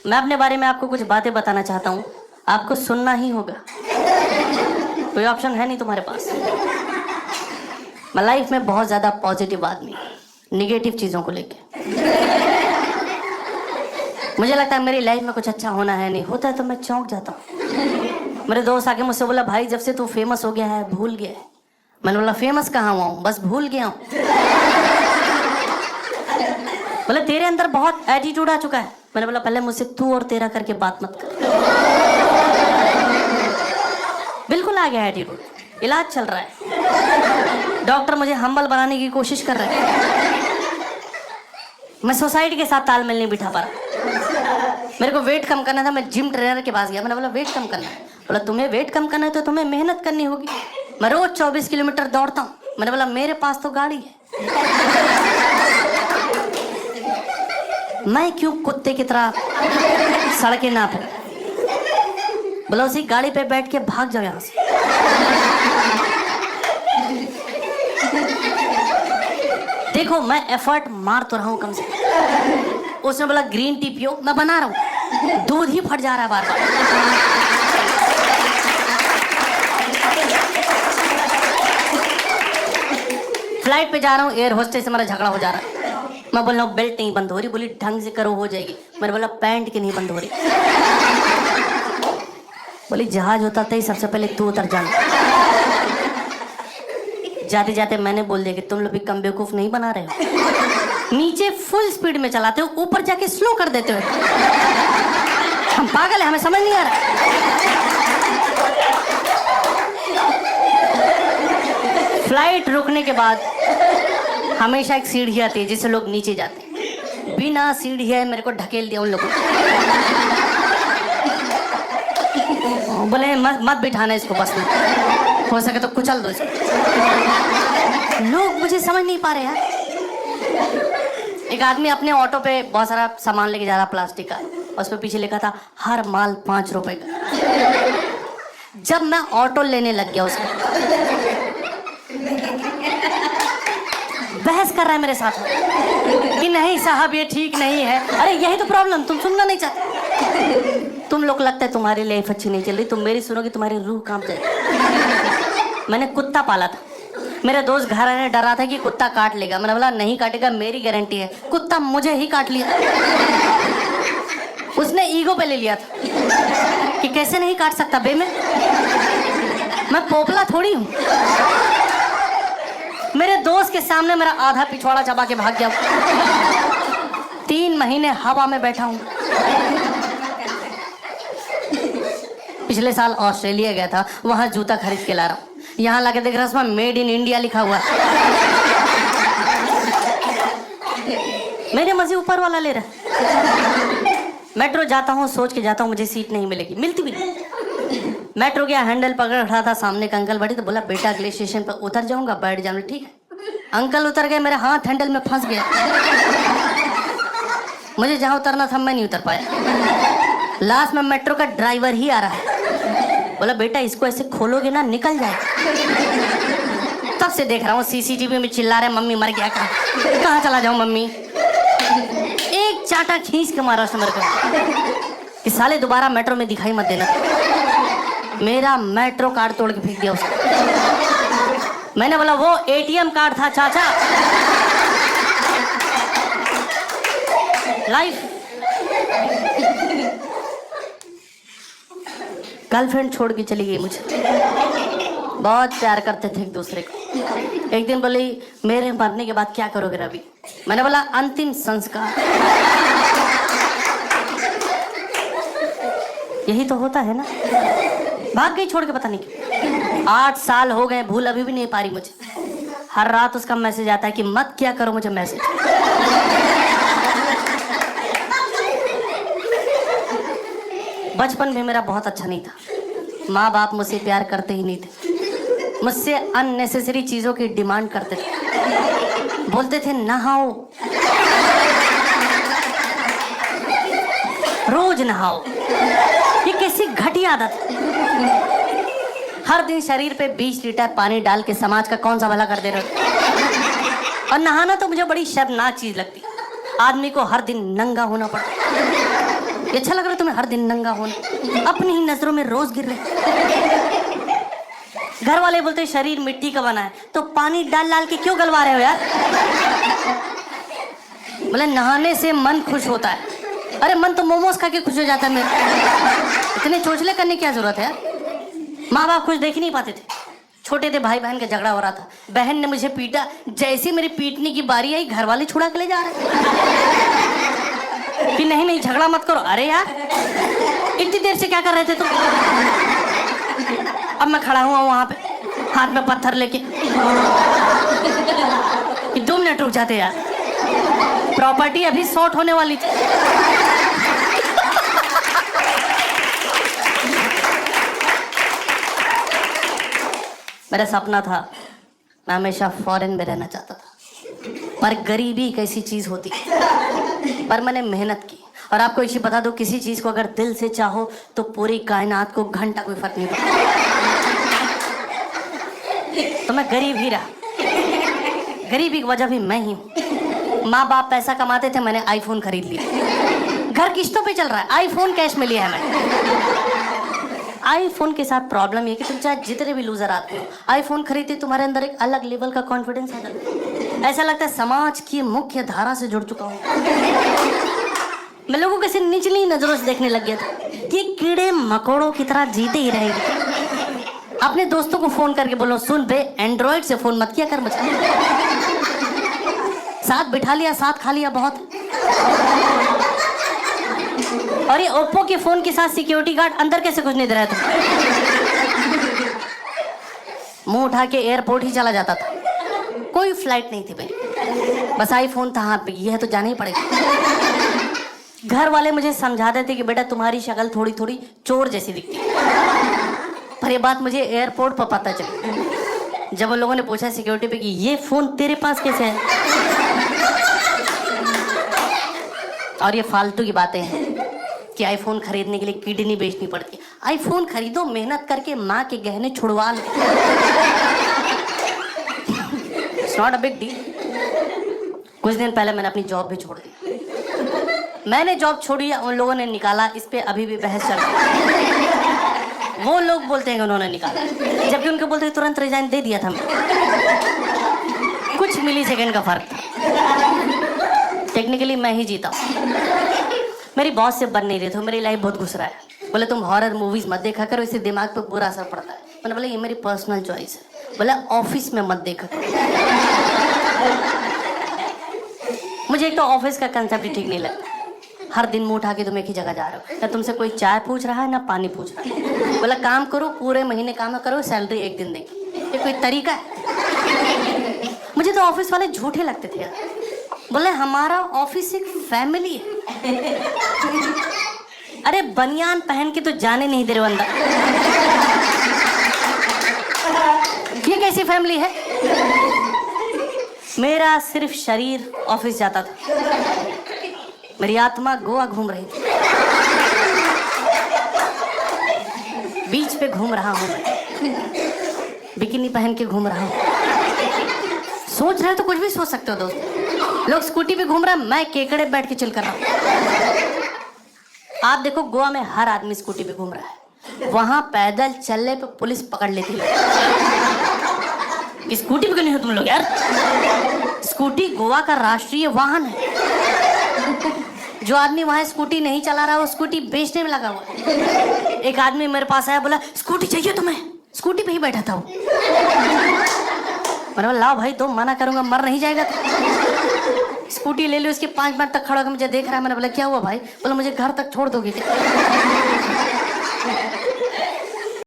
मैं अपने बारे में आपको कुछ बातें बताना चाहता हूँ, आपको सुनना ही होगा, कोई ऑप्शन है नहीं तुम्हारे पास। मैं लाइफ में बहुत ज़्यादा पॉजिटिव आदमी, निगेटिव चीज़ों को लेके मुझे लगता है मेरी लाइफ में कुछ अच्छा होना है, नहीं होता है तो मैं चौंक जाता हूँ। मेरे दोस्त आके मुझसे बोला, भाई जब से तू फेमस हो गया है भूल गया है। मैंने बोला फेमस कहाँ हुआ हूँ, बस भूल गया हूँ। बोले तेरे अंदर बहुत एटीट्यूड आ चुका है। मैंने बोला पहले मुझसे तू और तेरा करके बात मत कर। बिल्कुल आ गया एटीट्यूड, इलाज चल रहा है, डॉक्टर मुझे हम्बल बनाने की कोशिश कर रहे हैं। मैं सोसाइटी के साथ तालमेल नहीं बिठा पा रहा। मेरे को वेट कम करना था, मैं जिम ट्रेनर के पास गया। मैंने बोला वेट कम करना है। बोला तुम्हें वेट कम करना है तो तुम्हें मेहनत करनी होगी। मैं रोज 24 किलोमीटर दौड़ता हूँ। मैंने बोला मेरे पास तो गाड़ी है, मैं क्यों कुत्ते की तरह सड़कें नाप। बोला उसी गाड़ी पे बैठ के भाग जाओ यहाँ से। देखो मैं एफर्ट मार तो रहा हूँ कम से कम। उसने बोला ग्रीन टी पियो, मैं बना रहा हूँ, दूध ही फट जा रहा है बार बार। फ्लाइट पे जा रहा हूँ, एयर होस्टेस से मेरा झगड़ा हो जा रहा है। मैं बोल रहा हूँ बेल्ट नहीं बंद हो रही। बोली ढंग से करो हो जाएगी। मैंने बोला पैंट की नहीं बंद हो रही। बोली जहाज उतरते ही सबसे पहले तू उतर जाना। जाते जाते मैंने बोल दिया कि तुम लोग भी कम बेवकूफ नहीं बना रहे हो। नीचे फुल स्पीड में चलाते हो, ऊपर जाके स्लो कर देते हो। हम पागल है, हमें समझ नहीं आ रहा। फ्लाइट रुकने के बाद हमेशा एक सीढ़ी आती है जिससे लोग नीचे जाते हैं। बिना सीढ़ी है मेरे को ढकेल दिया उन लोगों को। बोले मत बिठाना इसको बस में, हो सके तो कुचल दो इसको। लोग मुझे समझ नहीं पा रहे यार। एक आदमी अपने ऑटो पे बहुत सारा सामान लेके जा रहा प्लास्टिक का, उस पे पीछे लिखा था हर माल 5 रुपए का। जब मैं ऑटो लेने लग गया उसको बहस कर रहा है मेरे साथ कि नहीं साहब ये ठीक नहीं है। अरे यही तो प्रॉब्लम, तुम सुनना नहीं चाहते। तुम लोग लगता है तुम्हारी लाइफ अच्छी नहीं चल रही, तुम मेरी सुनोगे तुम्हारी रूह कांप जाएगी। मैंने कुत्ता पाला था, मेरे दोस्त घर आने डरा था कि कुत्ता काट लेगा। मैंने बोला नहीं काटेगा, मेरी गारंटी है। कुत्ता मुझे ही काट लिया। उसने ईगो पे ले लिया था कि कैसे नहीं काट सकता बे, मैं पोपला थोड़ी हूँ। मेरे दोस्त के सामने मेरा आधा पिछवाड़ा चबा के भाग गया। 3 महीने हवा में बैठा हूँ। पिछले साल ऑस्ट्रेलिया गया था, वहां जूता खरीद के ला रहा हूँ। यहाँ लाके देख रहा हूँ उसमें मेड इन इंडिया लिखा हुआ है। मेरे मजे ऊपर वाला ले रहा। मेट्रो जाता हूँ सोच के जाता हूँ मुझे सीट नहीं मिलेगी, मिलती भी नहीं। मेट्रो गया, हैंडल पकड़ रहा था, सामने का अंकल बैठे तो बोला बेटा अगले स्टेशन पर उतर जाऊंगा, बैठ जाऊंगा। ठीक है। अंकल उतर गए, मेरे हाथ हैंडल में फंस गया। मुझे जहां उतरना था मैं नहीं उतर पाया। लास्ट में मेट्रो का ड्राइवर ही आ रहा है, बोला बेटा इसको ऐसे खोलोगे ना निकल जाए। तब से देख रहा हूँ सीसीटीवी में चिल्ला रहे मम्मी मर गया, कहाँ चला जाऊं मम्मी। एक चाटा खींच के मारा उसने मेरे को कि साले दोबारा मेट्रो में दिखाई मत देना। मेरा मेट्रो कार्ड तोड़ के फेंक दिया उसने। मैंने बोला वो एटीएम कार्ड था चाचा। लाइफ गर्लफ्रेंड छोड़ के चली गई मुझे। बहुत प्यार करते थे एक दूसरे को। एक दिन बोली मेरे मरने के बाद क्या करोगे रवि। मैंने बोला अंतिम संस्कार। यही तो होता है ना। भाग गई छोड़ के, पता नहीं क्यों। 8 साल हो गए, भूल अभी भी नहीं पा रही मुझे। हर रात उसका मैसेज आता है कि मत क्या करो मुझे मैसेज। बचपन में मेरा बहुत अच्छा नहीं था, माँ बाप मुझसे प्यार करते ही नहीं थे, मुझसे अननेसेसरी चीजों की डिमांड करते थे। बोलते थे नहाओ, रोज नहाओ। ये कैसी घटिया आदत है। हर दिन शरीर पे 20 लीटर पानी डाल के समाज का कौन सा भला कर दे रहे हो। और नहाना तो मुझे बड़ी शर्मनाक चीज लगती। आदमी को हर दिन नंगा होना पड़ता। ये अच्छा लग रहा है तुम्हें हर दिन नंगा होना? अपनी ही नजरों में रोज गिर रहे। घर वाले बोलते शरीर मिट्टी का बना है, तो पानी डाल डाल के क्यों गलवा रहे हो यार? बोले नहाने से मन खुश होता है। अरे मन तो मोमोज खा के खुश हो जाता है मेरा। इतने चोचले करने की क्या जरूरत है यार? माँ बाप खुश देख ही नहीं पाते थे। छोटे थे, भाई बहन का झगड़ा हो रहा था, बहन ने मुझे पीटा, जैसे मेरी पीटने की बारी आई घर वाले छुड़ा के ले जा रहे कि नहीं नहीं झगड़ा मत करो। अरे यार इतनी देर से क्या कर रहे थे तुम? अब मैं खड़ा हुआ वहां पे हाथ में पत्थर लेके, 2 मिनट रुक जाते यार, प्रॉपर्टी अभी सॉर्ट होने वाली थी। मेरा सपना था, मैं हमेशा फॉरेन में रहना चाहता था, पर गरीबी एक ऐसी चीज होती है। पर मैंने मेहनत की, और आपको एक चीज बता दो, किसी चीज को अगर दिल से चाहो तो पूरी कायनात को घंटा कोई फर्क नहीं पड़ता। तो मैं गरीब ही रहा, गरीबी की वजह भी मैं ही हूँ। माँ बाप पैसा कमाते थे, मैंने आईफोन खरीद लिया। घर किस्तों पे चल रहा है, आईफोन कैश में लिया है मैंने। आईफोन के साथ प्रॉब्लम ये कि तुम चाहे जितने भी लूजर आते हो, आईफोन खरीदते तुम्हारे अंदर एक अलग लेवल का कॉन्फिडेंस आ जाता है। ऐसा लगता है समाज की मुख्य धारा से जुड़ चुका हूँ। मैं लोगों के सिर्फ निचली नजरों से देखने लग गया था कि कीड़े मकोड़ों की तरह जीते ही रहेंगे। अपने दोस्तों को फोन करके बोलो, सुन बे एंड्रॉइड से फोन मत किया कर मुझे। साथ बिठा लिया, साथ खा लिया बहुत। और ये ओप्पो के फोन के साथ सिक्योरिटी गार्ड अंदर कैसे कुछ नहीं दे रहा है तुम? मुंह उठा के एयरपोर्ट ही चला जाता था, कोई फ्लाइट नहीं थी भाई, बस आईफोन था हाथ पे, ये है तो जाना ही पड़ेगा। घर वाले मुझे समझाते थे कि बेटा तुम्हारी शक्ल थोड़ी थोड़ी चोर जैसी दिखती है, पर ये बात मुझे एयरपोर्ट पर पता चली जब उन लोगों ने पूछा सिक्योरिटी पे कि ये फोन तेरे पास कैसे है। और ये फालतू की बातें हैं कि आईफोन खरीदने के लिए किडनी बेचनी पड़ती है। आईफोन खरीदो, मेहनत करके माँ के गहने छुड़वा लो, it's not a big deal. कुछ दिन पहले मैंने अपनी जॉब भी छोड़ दी। मैंने जॉब छोड़ी, उन लोगों ने निकाला, इस पे अभी भी बहस चल रही है। वो लोग बोलते हैं कि उन्होंने निकाला, जबकि उनके बोलते तुरंत रिजाइन दे दिया था मैं। कुछ मिली सेकेंड का फर्क था। टेक्निकली मैं ही जीता हूँ। मेरी बॉस से बन नहीं रहे थे, मेरी लाइफ बहुत घुस रहा है। बोले तुम हॉरर मूवीज मत देखा करो, इससे दिमाग पे बुरा असर पड़ता है। मैंने बोला ये मेरी पर्सनल चॉइस है। बोला ऑफिस में मत देखा करो। मुझे एक तो ऑफिस का कंसेप्ट ही ठीक नहीं लगता। हर दिन मुंह उठा के तुम एक ही जगह जा रहे हो, ना तुमसे कोई चाय पूछ रहा है ना पानी पूछ रहा है। बोला काम करो, पूरे महीने काम करो, सैलरी एक दिन देगी, ये कोई तरीका है? मुझे तो ऑफिस वाले झूठे लगते थे यार। बोले हमारा ऑफिस एक फैमिली है। अरे बनियान पहन के तो जाने नहीं दे रहे अंदर, ये कैसी फैमिली है? मेरा सिर्फ शरीर ऑफिस जाता था, मेरी आत्मा गोवा घूम रही थी। बीच पे घूम रहा हूँ, बिकिनी पहन के घूम रहा हूँ। सोच रहे हो तो कुछ भी सोच सकते हो दोस्त। लोग स्कूटी पे घूम रहा है, मैं केकड़े बैठ के चिल कर रहा हूँ। आप देखो गोवा में हर आदमी स्कूटी पे घूम रहा है, वहां पैदल चलने पे पुलिस पकड़ लेती है। स्कूटी पे क्यों नहीं हो तुम लोग यार? स्कूटी गोवा का राष्ट्रीय वाहन है। जो आदमी वहां स्कूटी नहीं चला रहा, वो स्कूटी बेचने में लगा हुआ है। एक आदमी मेरे पास आया, बोला स्कूटी चाहिए तुम्हें? स्कूटी पे ही बैठा था वो। मैंने बोला लाओ भाई, तो मना करूंगा, मर नहीं जाएगा तो। स्कूटी ले ली, उसके 5 मिनट तक खड़ा होकर मुझे देख रहा है। मैंने बोला क्या हुआ भाई? बोला मुझे घर तक छोड़ दोगे क्या?